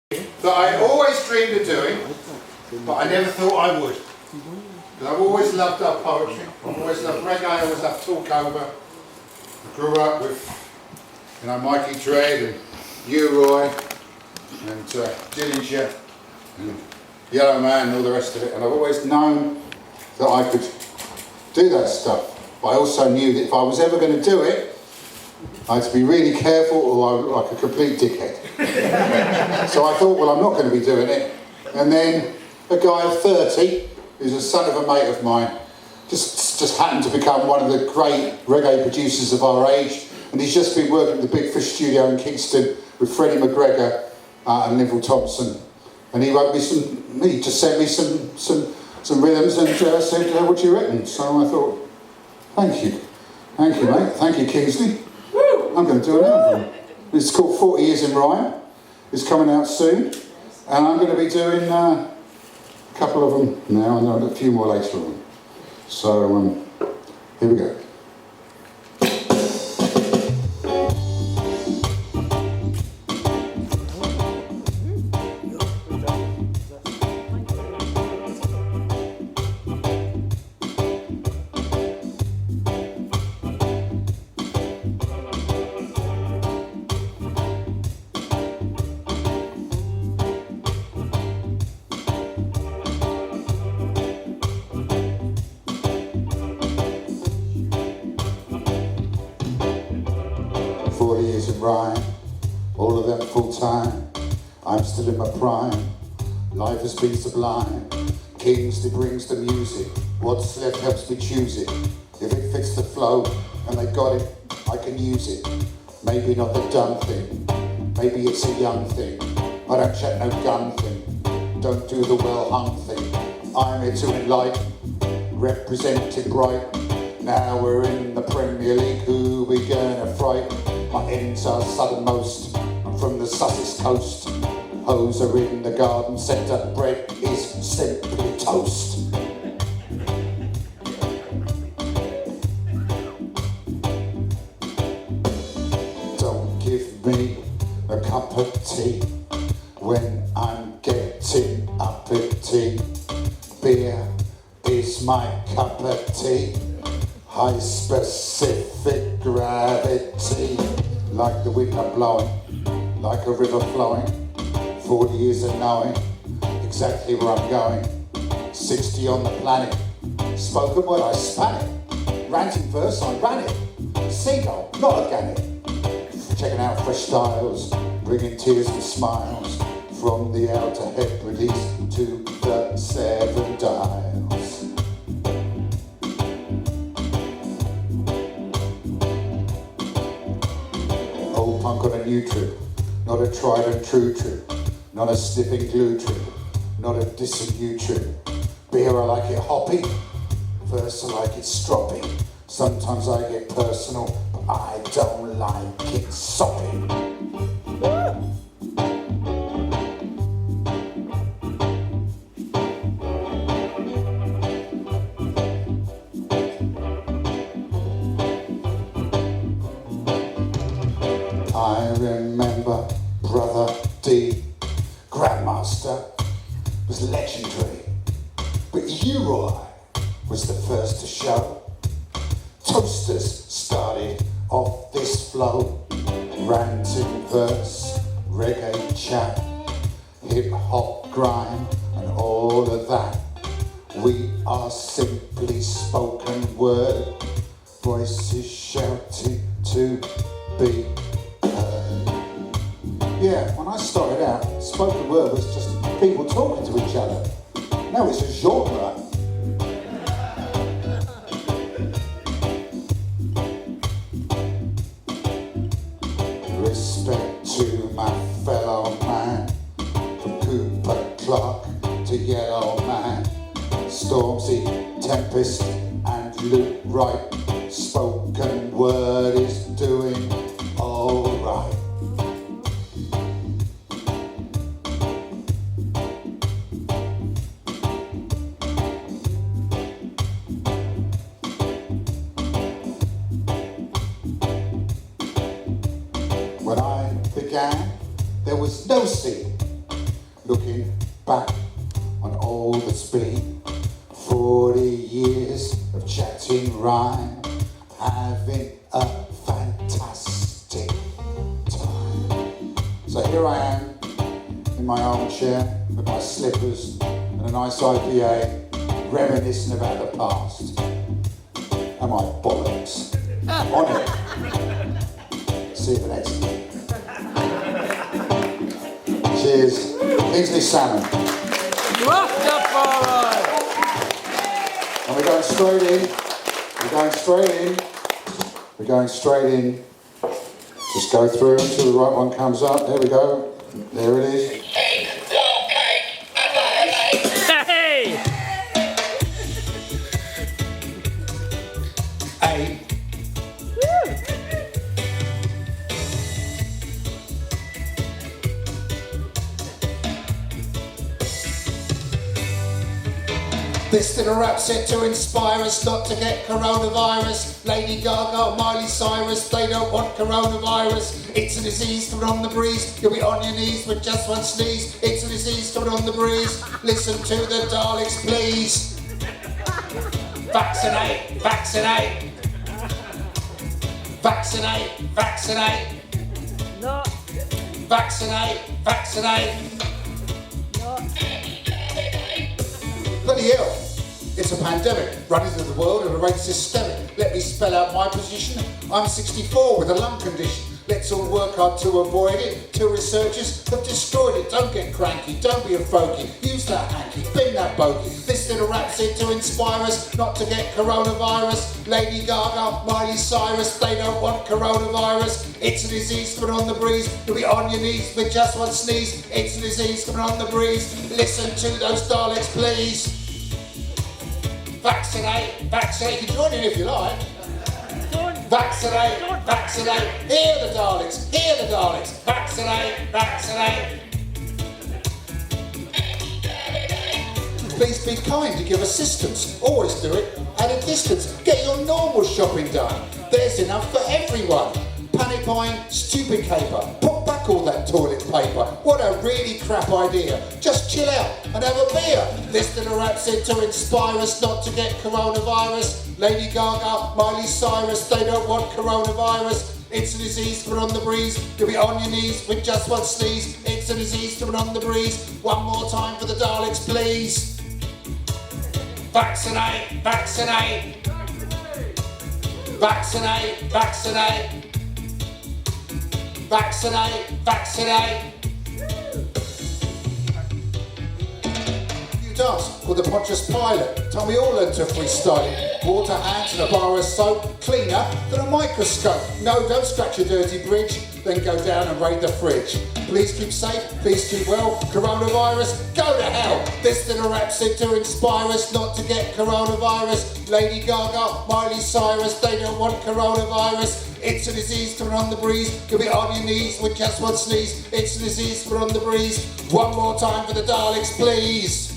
that I always dreamed of doing, but I never thought I would. Because I've always loved our poetry, I've always loved reggae, I always loved talk over. I grew up with, Mikey Dread and you, Roy, and Dillinger, and Yellow Man and all the rest of it, and I've always known that I could do that stuff. But I also knew that if I was ever going to do it, I had to be really careful or I would look like a complete dickhead. So I thought, well, I'm not going to be doing it. And then a guy of 30, who's a son of a mate of mine, just happened to become one of the great reggae producers of our age. And he's just been working at the Big Fish studio in Kingston with Freddie McGregor and Neville Thompson. And he wrote me he just sent me some rhythms and said, what do you reckon? So I thought, thank you, mate. Thank you, Kingsley. I'm going to do an album. It's called 40 Years in Rhyme. It's coming out soon. And I'm going to be doing a couple of them now and a few more later on. So, here we go. Rhyme, all of them full time. I'm still in my prime. Life has been sublime. Kingsley brings the music. What's left helps me choose it. If it fits the flow and they got it, I can use it. Maybe not the done thing. Maybe it's a young thing. I don't check no gun thing. Don't do the well hung thing. I'm here to enlighten. Represented bright. Now we're in the Premier League. Who we gonna frighten? My ends are southernmost, I'm from the Sussex coast. Hoes are in the garden centre, bread is simply toast. Don't give me a cup of tea when I'm getting uppity. Beer is my cup of tea. High specific gravity, like the wind I'm blowing, like a river flowing. 40 years of knowing exactly where I'm going. 60 on the planet, spoken word I span it. Ranting verse I ran it. Seagull, not organic. Checking out fresh styles, bringing tears and smiles from the Outer Hebrides to the Seven Dials. Punk on a new trip, not a tried and true trip, not a sniffing glue trip, not a dissing you trip. Beer I like it hoppy, verse I like it stroppy. Sometimes I get personal, but I don't like it soppy. I remember Brother D, Grandmaster, was legendary, but you, Roy, was the first to show. Toasters started off this flow, ranting verse, reggae chat, hip-hop grime, and all of that. We are simply spoken word, voices shouting to be. Yeah, when I started out, spoken word was just people talking to each other. Now it's a genre. Respect to my fellow man, from Cooper Clark to Yellow Man, Stormzy, Tempest and Luke Wright. Spoken word is doing alright. When I began, there was no scene. looking back on all that's been. 40 years of chatting rhyme, having a fantastic time. So here I am in my armchair with my slippers and a nice IPA, reminiscing about the past and my bollocks on it. See you next week. Cheers. Kingsley Salmon. And we're going straight in. We're going straight in. We're going straight in. Just go through until the right one comes up. There we go. There it is. Hey! A. This little rap set to inspire us not to get coronavirus. Lady Gaga, Miley Cyrus, they don't want coronavirus. It's a disease coming on the breeze. You'll be on your knees with just one sneeze. It's a disease coming on the breeze. Listen to the Daleks, please. Vaccinate, vaccinate. Vaccinate, vaccinate. No. Vaccinate, vaccinate. No. Bloody hell, it's a pandemic running through the world at a rate systemic. Let me spell out my position. I'm 64 with a lung condition. Let's all work hard to avoid it, till researchers have destroyed it. Don't get cranky, don't be a fogey. Use that hanky, bin that bogey. This little rap said to inspire us not to get coronavirus. Lady Gaga, Miley Cyrus, they don't want coronavirus. It's a disease coming on the breeze. You'll be on your knees with just one sneeze. It's a disease coming on the breeze. Listen to those Daleks, please. Vaccinate, vaccinate. You can join in if you like. Vaccinate, vaccinate. Hear the Daleks, hear the Daleks. Vaccinate, vaccinate. Please be kind to give assistance. Always do it at a distance. Get your normal shopping done. There's enough for everyone. Panic buying, stupid caper. Put back all that toilet paper. What a really crap idea. Just chill out and have a beer. This little rap said to inspire us not to get coronavirus. Lady Gaga, Miley Cyrus, they don't want coronavirus. It's a disease coming on the breeze. You'll be on your knees with just one sneeze. It's a disease coming on the breeze. One more time for the Daleks, please. Vaccinate, vaccinate. Vaccinate, vaccinate. Vaccinate, vaccinate. You dance called the Pontius Pilate. Tell me all learn to freestyle it. Water, hands and a bar of soap. Cleaner than a microscope. No, don't scratch your dirty bridge. Then go down and raid the fridge. Please keep safe, please keep well. Coronavirus, go to hell. This little rap said to inspire us not to get coronavirus. Lady Gaga, Miley Cyrus, they don't want coronavirus. It's a disease coming on the breeze. You'll be on your knees with just one sneeze. It's a disease coming on the breeze. One more time for the Daleks, please.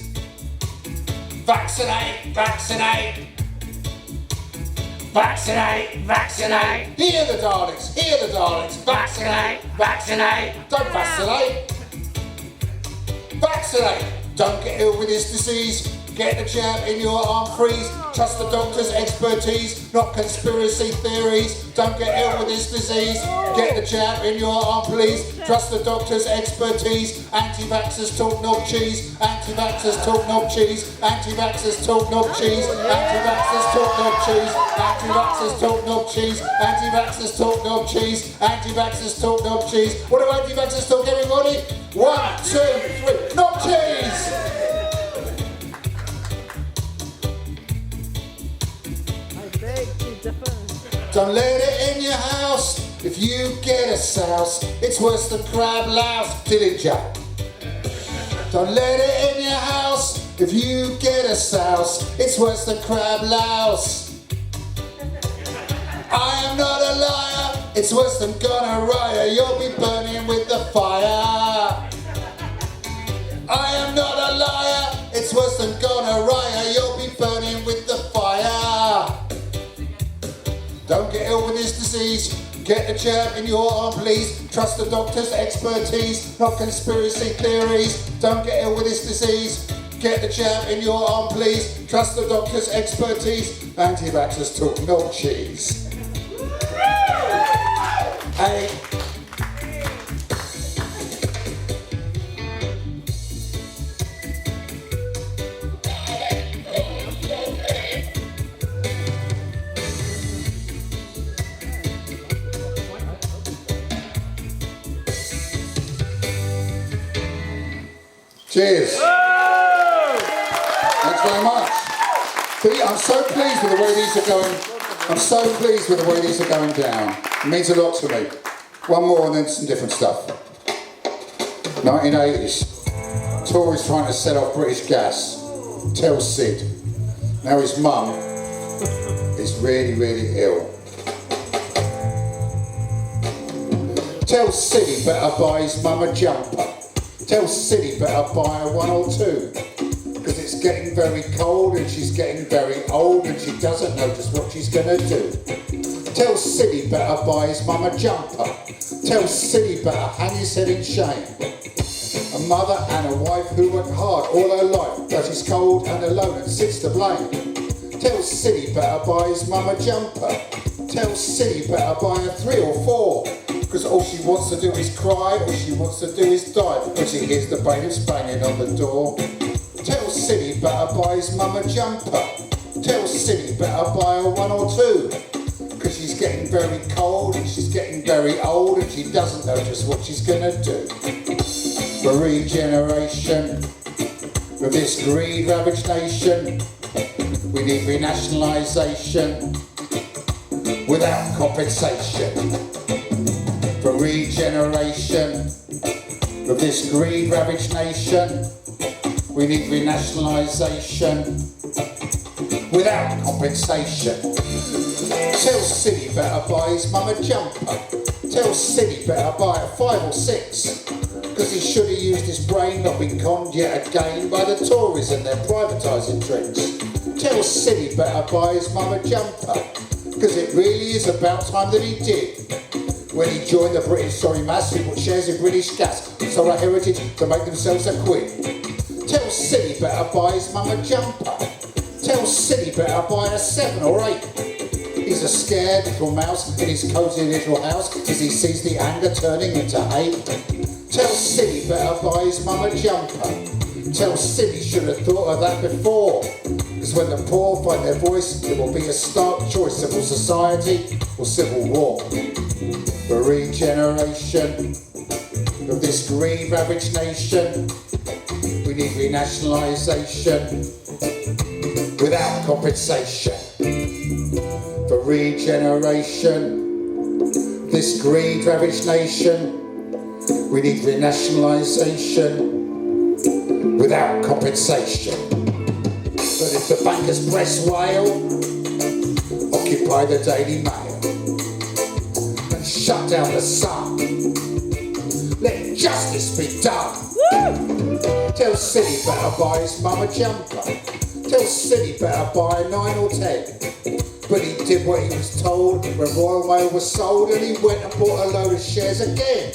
Vaccinate, vaccinate. Vaccinate, vaccinate. Hear the Daleks, hear the Daleks. Vaccinate, vaccinate. Don't vaccinate. Vaccinate. Don't get ill with this disease. Get the jab in your arm, freeze. Trust the doctor's expertise, not conspiracy theories. Don't get ill with this disease. Get the jab in your arm, please. Trust the doctor's expertise. Anti-vaxxers talk knob cheese. Anti-vaxxers talk knob cheese. Anti-vaxxers talk knob cheese. Anti-vaxxers talk knob cheese. Anti-vaxxers talk knob cheese. Anti-vaxxers talk knob cheese. Anti-vaxxers talk knob cheese. What do anti-vaxxers talk, everybody? 1, 2, 3. Knob cheese! Don't let it in your house. If you get a souse, it's worse than crab louse. Dillinger. Don't let it in your house. If you get a souse, it's worse than crab louse. I am not a liar. It's worse than gonorrhea. You'll be burning with the fire. I am not a liar. It's worse than gonorrhea. You'll be burning with the fire. Don't get ill with this disease. Get the jab in your arm, please. Trust the doctor's expertise, not conspiracy theories. Don't get ill with this disease. Get the jab in your arm, please. Trust the doctor's expertise. Anti-vaxxers talk milk cheese. Hey. Cheers. Thanks very much. See, I'm so pleased with the way these are going. I'm so pleased with the way these are going down. It means a lot to me. One more and then some different stuff. 1980s. Tories trying to set off British gas. Tell Sid. Now his mum is really, really ill. Tell Sid he better buy his mum a jumper. Tell Sid he better buy a 1 or 2. Because it's getting very cold and she's getting very old and she doesn't know just what she's going to do. Tell Sid he better buy his mum a jumper. Tell Sid he better hang his head in shame. A mother and a wife who worked hard all her life, but she's cold and alone and Sid's to blame. Tell Sid he better buy his mum a jumper. Tell Sid he better buy a 3 or 4. Because all she wants to do is cry, all she wants to do is die when she hears the bailiffs banging on the door. Tell Sid he better buy his mum a jumper. Tell Sid he better buy a 1 or 2. Because she's getting very cold and she's getting very old and she doesn't know just what she's gonna do. For regeneration of this greed-ravaged nation, we need renationalisation without compensation. For regeneration of this greed-ravaged nation, we need renationalisation without compensation. Tell Sid he better buy his mum a jumper. Tell Sid he better buy a 5 or 6. Because he should have used his brain, not been conned yet again by the Tories and their privatising tricks. Tell Sid he better buy his mum a jumper. Because it really is about time that he did. When he joined the British Mass, who bought shares in British Gas, sold our heritage to make themselves a quid. Tell Sid he better buy his mum a jumper. Tell Sid he better buy a 7 or 8. He's a scared little mouse in his cosy little house as he sees the anger turning into hate. Tell Sid he better buy his mum a jumper. Tell Sid he should have thought of that before. Because when the poor find their voice, it will be a stark choice: civil society or civil war. For regeneration of this greed-ravaged nation, we need renationalisation without compensation. For regeneration of this greed-ravaged nation, we need renationalisation without compensation. But if the bankers press wail, occupy the Daily Mail and shut down the Sun, let justice be done. Tell Sid he better buy his mum a jumper. Tell Sid he better buy a 9 or 10. But he did what he was told when Royal Mail was sold, and he went and bought a load of shares again.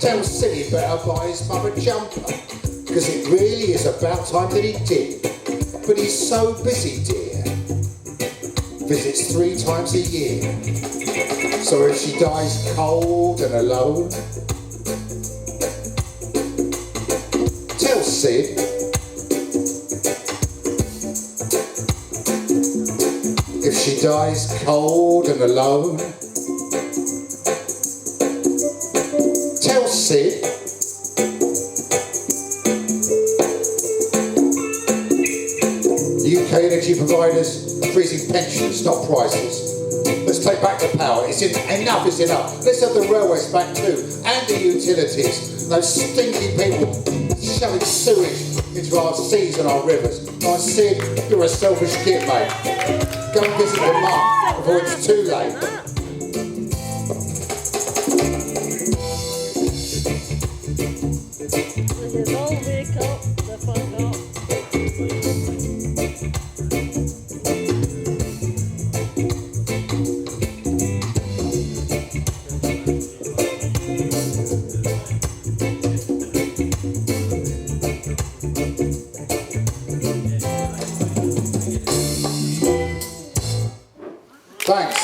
Tell Sid he better buy his mum a jumper. Because it really is about time that he did. But he's so busy, dear. Visits 3 times a year. So if she dies cold and alone, tell Sid if she dies cold and alone, tell Sid UK energy providers freezing pensions, not prices. Let's take back the power. Enough is enough. Let's have the railways back too, and the utilities. Those stinky people shoving sewage into our seas and our rivers. Oh, Sid, you're a selfish kid, mate. Go and visit your mum before it's too late. This is all vehicle, the front door. Thanks.